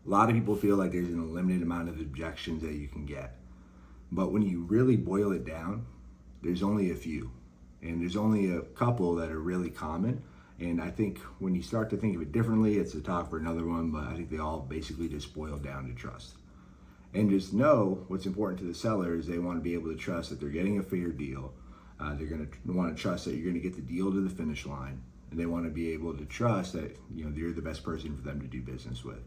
A lot of people feel like there's an unlimited amount of objections that you can get. But when you really boil it down, there's only a few. And there's only a couple that are really common. And I think when you start to think of it differently, it's a talk for another one, but I think they all basically just boil down to trust. And just know what's important to the seller is they want to be able to trust that they're getting a fair deal. They're going to want to trust that you're going to get the deal to the finish line. And they want to be able to trust that you're the best person for them to do business with.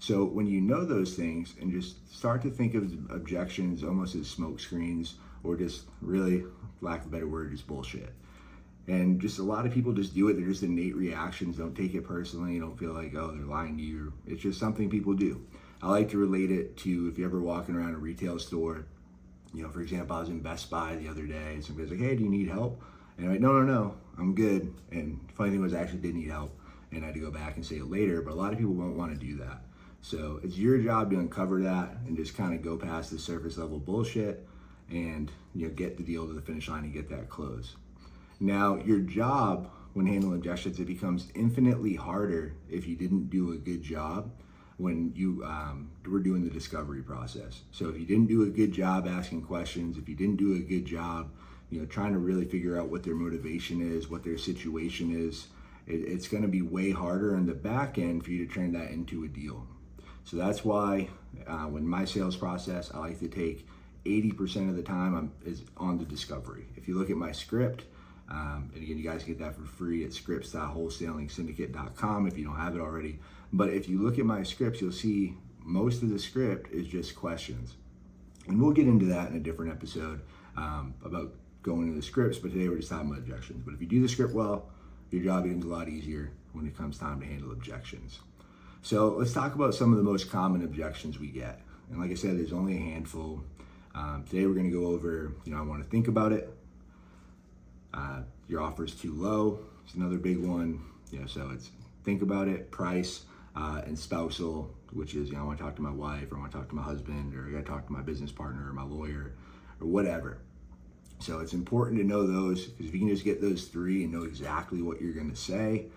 So when you know those things and just start to think of objections almost as smoke screens, or just really, lack of a better word, just bullshit. And just a lot of people just do it. They're just innate reactions. Don't take it personally. You don't feel like, oh, they're lying to you. It's just something people do. I like to relate it to if you're ever walking around a retail store. For example, I was in Best Buy the other day and somebody's like, hey, do you need help? And I'm like, no, I'm good. And the funny thing was I actually did need help and I had to go back and say it later, but a lot of people won't want to do that. So it's your job to uncover that and just kind of go past the surface level bullshit and get the deal to the finish line and get that close. Now, your job when handling objections, it becomes infinitely harder if you didn't do a good job when you were doing the discovery process. So if you didn't do a good job asking questions, if you didn't do a good job, trying to really figure out what their motivation is, what their situation is, it's going to be way harder in the back end for you to turn that into a deal. So that's why when my sales process, I like to take 80% of the time is on the discovery. If you look at my script, and again, you guys get that for free at scripts.wholesalingsyndicate.com if you don't have it already. But if you look at my scripts, you'll see most of the script is just questions. And we'll get into that in a different episode about going into the scripts, but today we're just talking about objections. But if you do the script well, your job becomes a lot easier when it comes time to handle objections. So let's talk about some of the most common objections we get. And like I said, there's only a handful. Today we're going to go over, I want to think about it. Your offer is too low. It's another big one. So it's think about it, price, and spousal, which is, I want to talk to my wife, or I want to talk to my husband, or I got to talk to my business partner or my lawyer or whatever. So it's important to know those, because if you can just get those three and know exactly what you're going to say,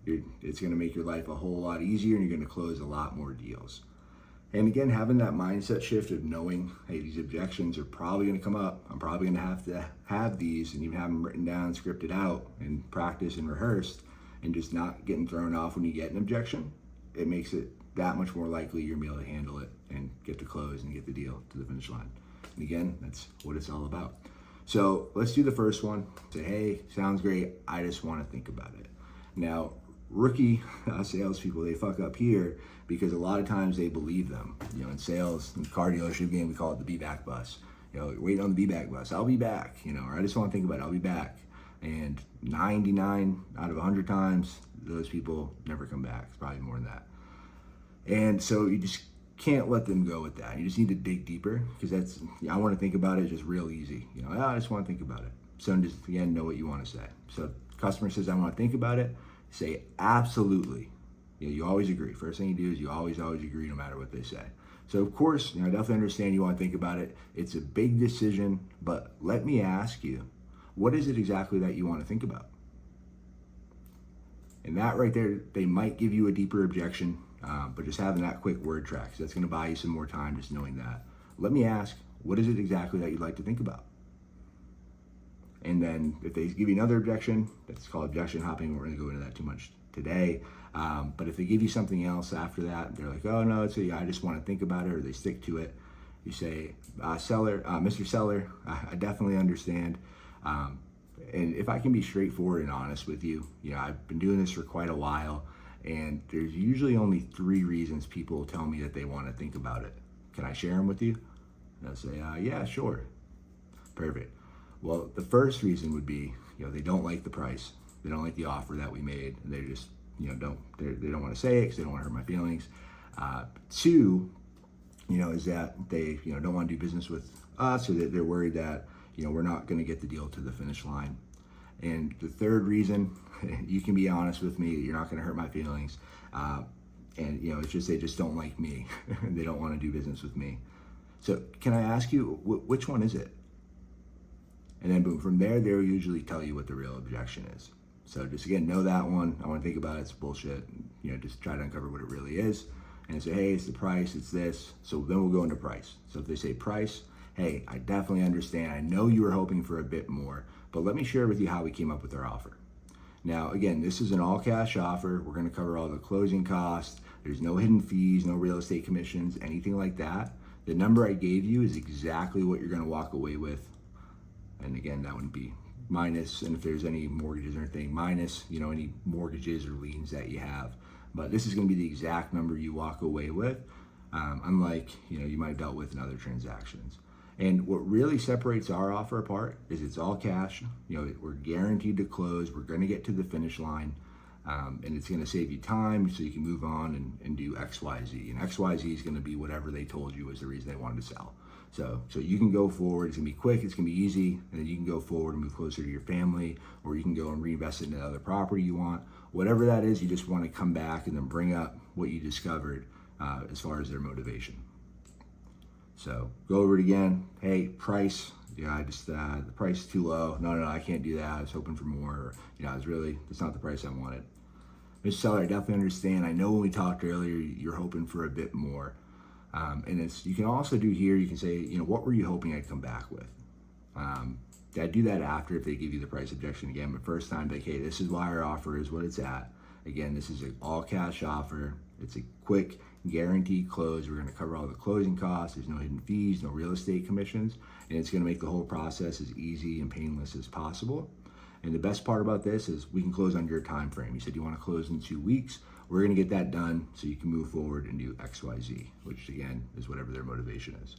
it's going to make your life a whole lot easier and you're going to close a lot more deals. And again, having that mindset shift of knowing, hey, these objections are probably going to come up. I'm probably going to have these and even have them written down, scripted out, and practice and rehearsed, and just not getting thrown off when you get an objection. It makes it that much more likely you're going to be able to handle it and get to close and get the deal to the finish line. And again, that's what it's all about. So let's do the first one. Say, hey, sounds great. I just want to think about it. Now, rookie salespeople, they fuck up here because a lot of times they believe them. In sales, in the car dealership game, we call it the be back bus. Waiting on the be back bus. I'll be back. Or I just want to think about it. I'll be back. And 99 out of 100 times, those people never come back. It's probably more than that. And so you just can't let them go with that. You just need to dig deeper, because I want to think about it, just real easy. I just want to think about it. So just, again, know what you want to say. So customer says, I want to think about it. Say absolutely. You always agree. First thing you do is you always agree no matter what they say. So of course, I definitely understand you want to think about it. It's a big decision, but let me ask you, what is it exactly that you want to think about? And that right there, they might give you a deeper objection, but just having that quick word track, so that's going to buy you some more time just knowing that. Let me ask, what is it exactly that you'd like to think about? And then if they give you another objection, that's called objection hopping. We're going to go into that too much today. But if they give you something else after that, they're like, oh no, I just want to think about it, or they stick to it. You say, Mr. Seller, I definitely understand. And if I can be straightforward and honest with you, I've been doing this for quite a while, and there's usually only 3 reasons people tell me that they want to think about it. Can I share them with you? And I'll say, yeah, sure. Perfect. Well, the first reason would be, they don't like the price. They don't like the offer that we made. And they just, they don't want to say it because they don't want to hurt my feelings. 2, is that they, don't want to do business with us, or that they're worried that, we're not going to get the deal to the finish line. And the third reason, you can be honest with me, you're not going to hurt my feelings. And, it's just, they just don't like me. They don't want to do business with me. So can I ask you, which one is it? And then boom, from there, they'll usually tell you what the real objection is. So just again, know that one. I want to think about it. It's bullshit. Just try to uncover what it really is. and say, hey, it's the price, it's this. So then we'll go into price. So if they say price, hey, I definitely understand. I know you were hoping for a bit more, but let me share with you how we came up with our offer. Now, again, this is an all cash offer. We're going to cover all the closing costs. There's no hidden fees, no real estate commissions, anything like that. The number I gave you is exactly what you're going to walk away with. And again, that wouldn't be minus, and if there's any mortgages or anything, minus, any mortgages or liens that you have. But this is going to be the exact number you walk away with, unlike, you might have dealt with in other transactions. And what really separates our offer apart is it's all cash. We're guaranteed to close. We're going to get to the finish line, and it's going to save you time so you can move on and do X, Y, Z. And X, Y, Z is going to be whatever they told you was the reason they wanted to sell. So you can go forward. It's going to be quick. It's going to be easy, and then you can go forward and move closer to your family, or you can go and reinvest it in another property you want. Whatever that is, you just want to come back and then bring up what you discovered as far as their motivation. So go over it again. Hey, price. I just, the price is too low. No, I can't do that. I was hoping for more. Or, that's not the price I wanted. Mr. Seller, I definitely understand. I know when we talked earlier, you're hoping for a bit more. And you can also do here, you can say, what were you hoping I'd come back with? I'd do that after if they give you the price objection again, but first time, like, hey, this is why our offer is what it's at. Again, this is an all cash offer. It's a quick, guaranteed close. We're going to cover all the closing costs. There's no hidden fees, no real estate commissions, and it's going to make the whole process as easy and painless as possible. And the best part about this is we can close on your time frame. You said you want to close in 2 weeks. We're going to get that done so you can move forward and do X, Y, Z, which again is whatever their motivation is.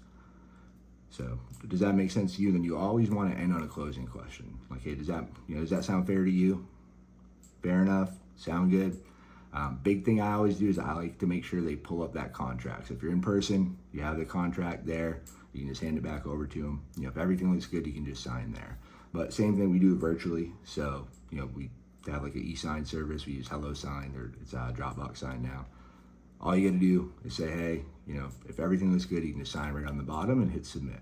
So does that make sense to you? Then you always want to end on a closing question. Like, hey, does that sound fair to you? Fair enough? Sound good? Big thing I always do is I like to make sure they pull up that contract. So if you're in person, you have the contract there, you can just hand it back over to them. If everything looks good, you can just sign there. But same thing, we do it virtually. So, we have like an e-sign service. We use HelloSign, or it's a Dropbox sign now. All you got to do is say, hey, if everything looks good, you can just sign right on the bottom and hit submit.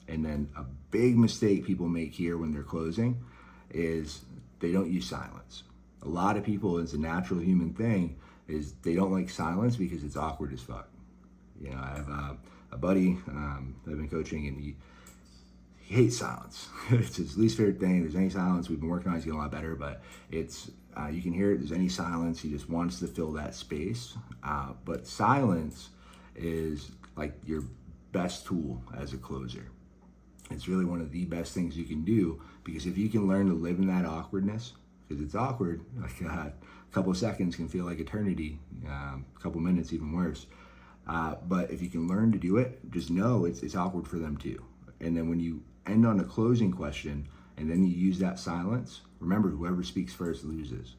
And then a big mistake people make here when they're closing is they don't use silence. A lot of people, it's a natural human thing, is they don't like silence because it's awkward as fuck. I have a buddy that I've been coaching, and he hates silence. It's his least favorite thing. There's any silence, we've been working on it, he's getting a lot better, but it's, you can hear it, there's any silence, he just wants to fill that space. But silence is like your best tool as a closer. It's really one of the best things you can do, because if you can learn to live in that awkwardness, because it's awkward, like a couple of seconds can feel like eternity, a couple minutes even worse. But if you can learn to do it, just know it's awkward for them too. And then when you end on a closing question and then you use that silence, remember, whoever speaks first loses.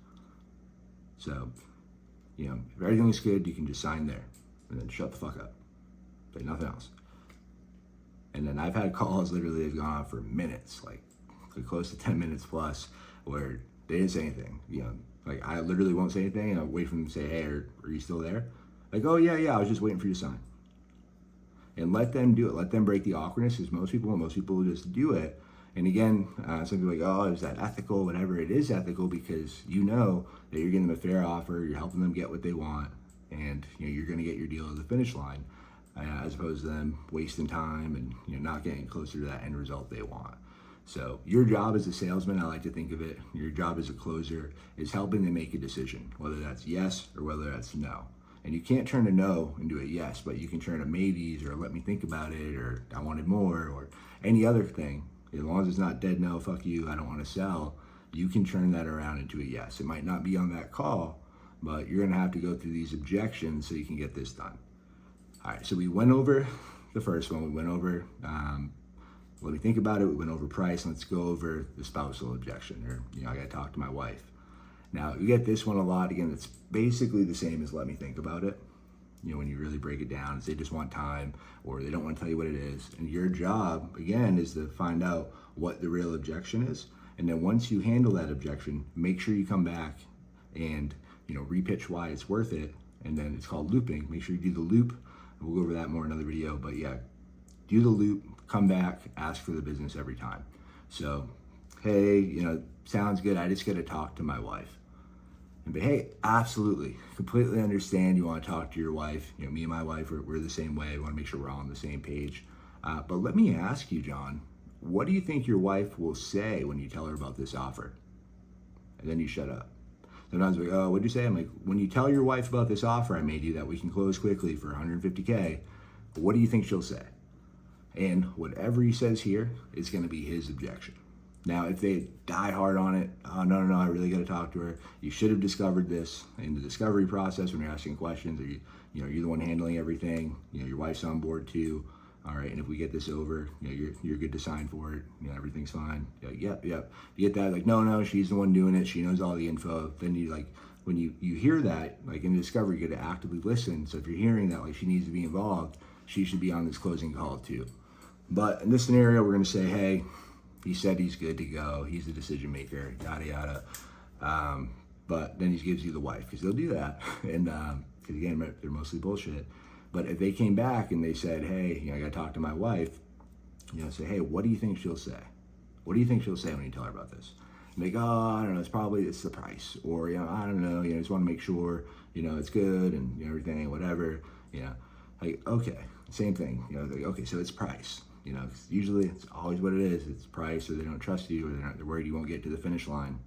So, if everything is good, you can just sign there and then shut the fuck up. Say nothing else. And then I've had calls, literally, they've gone on for minutes, like close to 10 minutes plus, where they didn't say anything. Like I literally won't say anything, and I'll wait for them to say, hey, are you still there? Like, oh yeah, I was just waiting for you to sign. And let them do it. Let them break the awkwardness, because most people just do it. And again, some people are like, oh, is that ethical? Whatever, it is ethical, because you know that you're giving them a fair offer, you're helping them get what they want, and you're going to get your deal to the finish line, as opposed to them wasting time and not getting closer to that end result they want. So your job as a salesman, I like to think of it, your job as a closer is helping them make a decision, whether that's yes or whether that's no. And you can't turn a no into a yes, but you can turn a maybes, or let me think about it, or I wanted more, or any other thing. As long as it's not dead no, fuck you, I don't want to sell, you can turn that around into a yes. It might not be on that call, but you're going to have to go through these objections so you can get this done. All right, so we went over the first one. We went over, let me think about it. We went over price. Let's go over the spousal objection, or, I got to talk to my wife. Now, you get this one a lot. Again, it's basically the same as let me think about it. When you really break it down, they just want time, or they don't want to tell you what it is. And your job, again, is to find out what the real objection is. And then once you handle that objection, make sure you come back and, repitch why it's worth it. And then it's called looping. Make sure you do the loop. We'll go over that more in another video. But yeah, do the loop, come back, ask for the business every time. So, hey, sounds good. I just got to talk to my wife. But hey, absolutely, completely understand you want to talk to your wife. Me and my wife, we're the same way. We want to make sure we're all on the same page. But let me ask you, John, what do you think your wife will say when you tell her about this offer? And then you shut up. Sometimes we're like, oh, what'd you say? I'm like, when you tell your wife about this offer I made you that we can close quickly for 150K, what do you think she'll say? And whatever he says here is going to be his objection. Now, if they die hard on it, oh, no, I really got to talk to her. You should have discovered this in the discovery process when you're asking questions, or you're the one handling everything. Your wife's on board too. All right, and if we get this over, you're good to sign for it. Everything's fine. Yep. You get that, like, no, she's the one doing it. She knows all the info. Then you when you hear that, like in discovery, you got to actively listen. So if you're hearing that, like, she needs to be involved, she should be on this closing call too. But in this scenario, we're going to say, hey, he said he's good to go. He's the decision maker, yada, yada. But then he gives you the wife, because they'll do that. And because again, they're mostly bullshit. But if they came back and they said, hey, I got to talk to my wife, say, hey, what do you think she'll say? What do you think she'll say when you tell her about this? And they go, oh, I don't know, it's the price. Or, I don't know, just want to make sure, it's good and everything, whatever, like, okay, same thing, like, okay, so it's price. Usually it's always what it is. It's price, or they don't trust you, or they're worried you won't get to the finish line.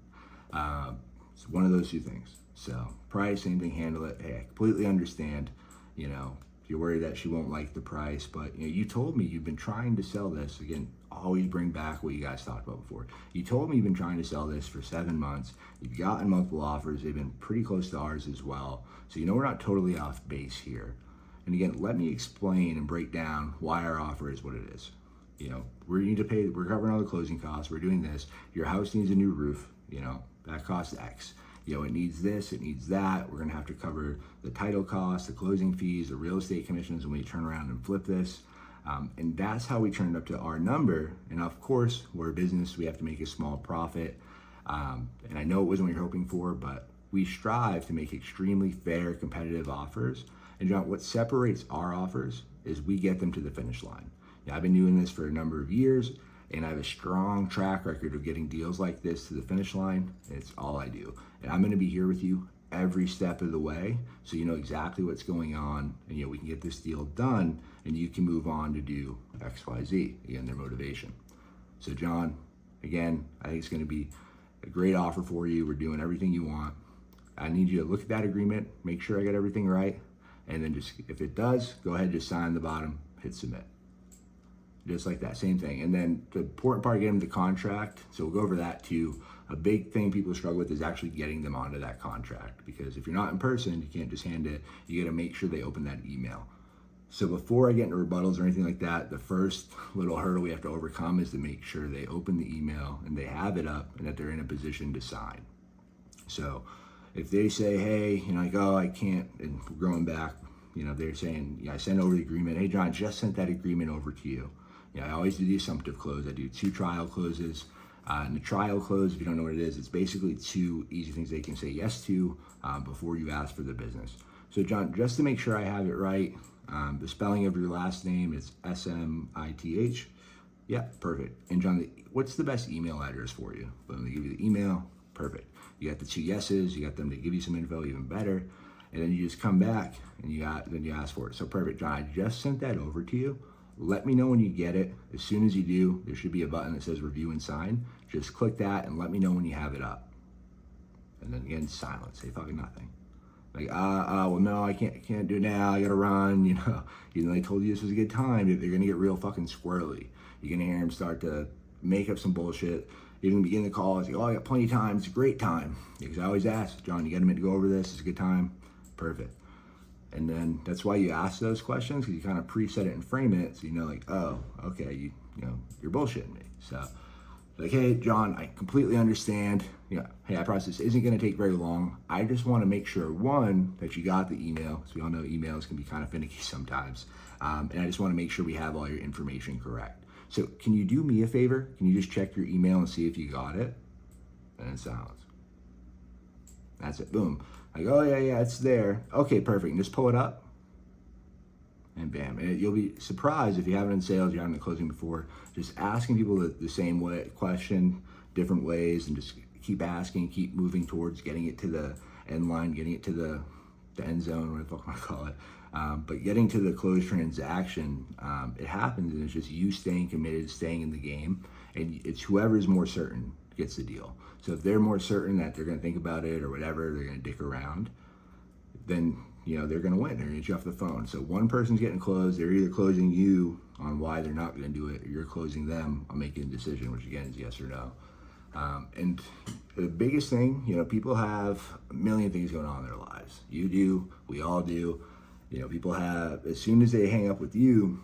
It's one of those two things. So price, same thing, handle it. Hey, I completely understand. You're worried that she won't like the price, but you told me you've been trying to sell this. Again, always bring back what you guys talked about before. You told me you've been trying to sell this for 7 months. You've gotten multiple offers. They've been pretty close to ours as well. So we're not totally off base here. And again, let me explain and break down why our offer is what it is. We need to pay, we're covering all the closing costs. We're doing this. Your house needs a new roof. That costs X. It needs this, it needs that. We're going to have to cover the title costs, the closing fees, the real estate commissions when we turn around and flip this. And that's how we turned up to our number. And of course, we're a business, we have to make a small profit. And I know it wasn't what you're hoping for, but we strive to make extremely fair, competitive offers. And John, what separates our offers is we get them to the finish line. I've been doing this for a number of years, and I have a strong track record of getting deals like this to the finish line. It's all I do. And I'm going to be here with you every step of the way, so you know exactly what's going on, and we can get this deal done, and you can move on to do X, Y, Z. Again, their motivation. So John, again, I think it's going to be a great offer for you. We're doing everything you want. I need you to look at that agreement, make sure I got everything right, and then just, if it does, go ahead, just sign the bottom, hit submit. Just like that, same thing. And then the important part, getting the contract. So we'll go over that too. A big thing people struggle with is actually getting them onto that contract, because if you're not in person, you can't just hand it. You got to make sure they open that email. So before I get into rebuttals or anything like that, the first little hurdle we have to overcome is to make sure they open the email and they have it up and that they're in a position to sign. So if they say, hey, like, oh, I can't, and going back, they're saying, I sent over the agreement. Hey, John, just sent that agreement over to you. I always do the assumptive close. I do 2 trial closes. And the trial close, if you don't know what it is, it's basically 2 easy things they can say yes to before you ask for the business. So John, just to make sure I have it right, the spelling of your last name is S-M-I-T-H. Yeah, perfect. And John, what's the best email address for you? When they give you the email, perfect. You got the 2 yeses, you got them to give you some info, even better. And then you just come back and then you ask for it. So perfect, John, I just sent that over to you. Let me know when you get it. As soon as you do, there should be a button that says review and sign. Just click that and let me know when you have it up. And then again, silence, say fucking nothing. Like, well, no, I can't do it now. I gotta run, Even though they told you this was a good time, they're gonna get real fucking squirrely. You're gonna hear them start to make up some bullshit. Even begin the call, it's like, oh, I got plenty of time. It's a great time. Because I always ask, John, you got a minute to go over this? It's a good time. Perfect. And then that's why you ask those questions, because you kind of preset it and frame it, so like, oh, okay, you're bullshitting me. So, like, hey, John, I completely understand. Hey, I promise this isn't going to take very long. I just want to make sure, one, that you got the email, because we all know emails can be kind of finicky sometimes. And I just want to make sure we have all your information correct. So, can you do me a favor? Can you just check your email and see if you got it? And then silence. That's it. Boom. Like, oh, yeah, it's there. Okay, perfect. And just pull it up. And bam. And you'll be surprised if you haven't in sales, you haven't in closing before, just asking people the same way, question, different ways, and just keep asking, keep moving towards getting it to the end line, getting it to the end zone, whatever the fuck I want to call it. But getting to the closed transaction, it happens, and it's just you staying committed, staying in the game, and it's whoever's more certain gets the deal. So if they're more certain that they're going to think about it or whatever, they're going to dick around, then they're going to win. They're going to get you off the phone. So one person's getting closed. They're either closing you on why they're not going to do it, or you're closing them on making a decision, which again is yes or no. And the biggest thing, people have a million things going on in their lives. You do, we all do. People have, as soon as they hang up with you,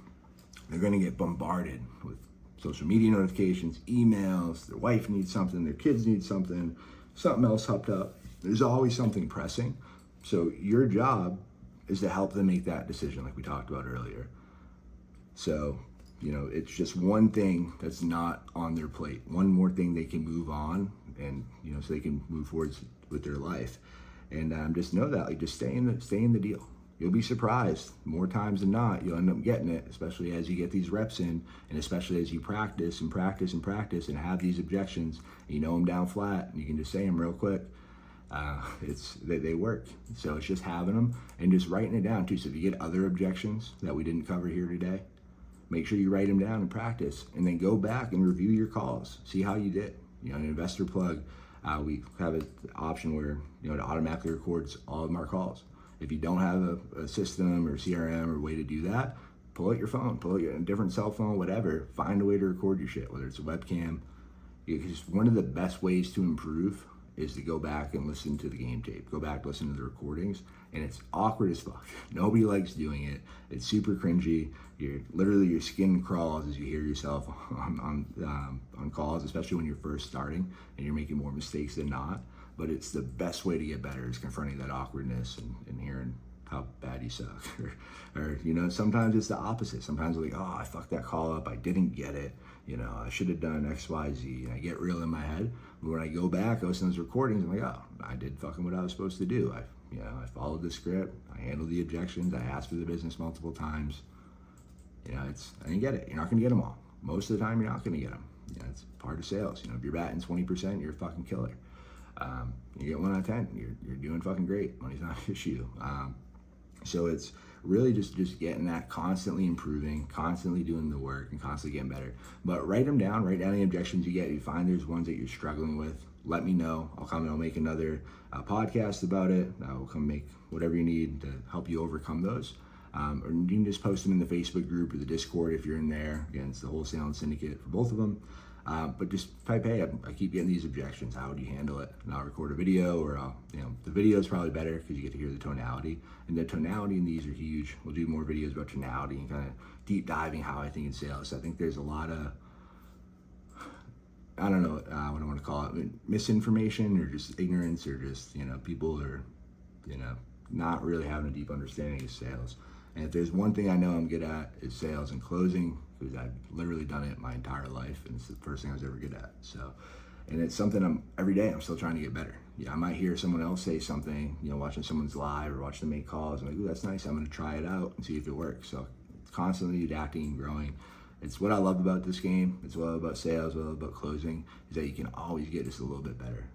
they're going to get bombarded with social media notifications, emails, their wife needs something, their kids need something else hopped up. There's always something pressing. So your job is to help them make that decision like we talked about earlier. So, it's just one thing that's not on their plate. One more thing they can move on and, so they can move forward with their life. And just know that, just stay in the deal. You'll be surprised. More times than not, you'll end up getting it, especially as you get these reps in, and especially as you practice and practice and practice and have these objections, and them down flat, and you can just say them real quick. They work. So it's just having them and just writing it down too. So if you get other objections that we didn't cover here today, make sure you write them down and practice, and then go back and review your calls. See how you did. An investor plug, we have an option where, it automatically records all of our calls. If you don't have a system or CRM or way to do that, pull out your phone, pull out a different cell phone, whatever, find a way to record your shit, whether it's a webcam. Because one of the best ways to improve is to go back and listen to the game tape, go back, listen to the recordings, and it's awkward as fuck. Nobody likes doing it. It's super cringy. Your skin crawls as you hear yourself on calls, especially when you're first starting and you're making more mistakes than not. But it's the best way to get better is confronting that awkwardness and hearing how bad you suck. or sometimes it's the opposite. Sometimes we're like, oh, I fucked that call up. I didn't get it. I should have done X, Y, Z. And I get real in my head. But when I go back, I listen to those recordings, I'm like, oh, I did fucking what I was supposed to do. I followed the script. I handled the objections. I asked for the business multiple times. I didn't get it. You're not going to get them all. Most of the time, you're not going to get them. It's part of sales. If you're batting 20%, you're a fucking killer. You get 1 out of 10, you're doing fucking great. Money's not an issue. So it's really just getting that, constantly improving, constantly doing the work, and constantly getting better. But write them down. Write down the objections you get. If you find there's ones that you're struggling with, let me know. I'll make another podcast about it. I'll come make whatever you need to help you overcome those. Or you can just post them in the Facebook group or the Discord if you're in there. Again, it's the Wholesaling Syndicate for both of them. But just type, hey, I keep getting these objections. How would you handle it? And I'll record a video, or the video is probably better because you get to hear the tonality. And the tonality in these are huge. We'll do more videos about tonality and kind of deep diving how I think in sales. So I think there's a lot of, I don't know what I want to call it, misinformation or just ignorance, or just, people are, not really having a deep understanding of sales. And if there's one thing I know I'm good at, is sales and closing, because I've literally done it my entire life, and it's the first thing I was ever good at. So, and it's something every day I'm still trying to get better. I might hear someone else say something, watching someone's live or watch them make calls. I'm like, ooh, that's nice. I'm going to try it out and see if it works. So constantly adapting and growing. It's what I love about this game. It's what I love about sales, what I love about closing, is that you can always get just a little bit better.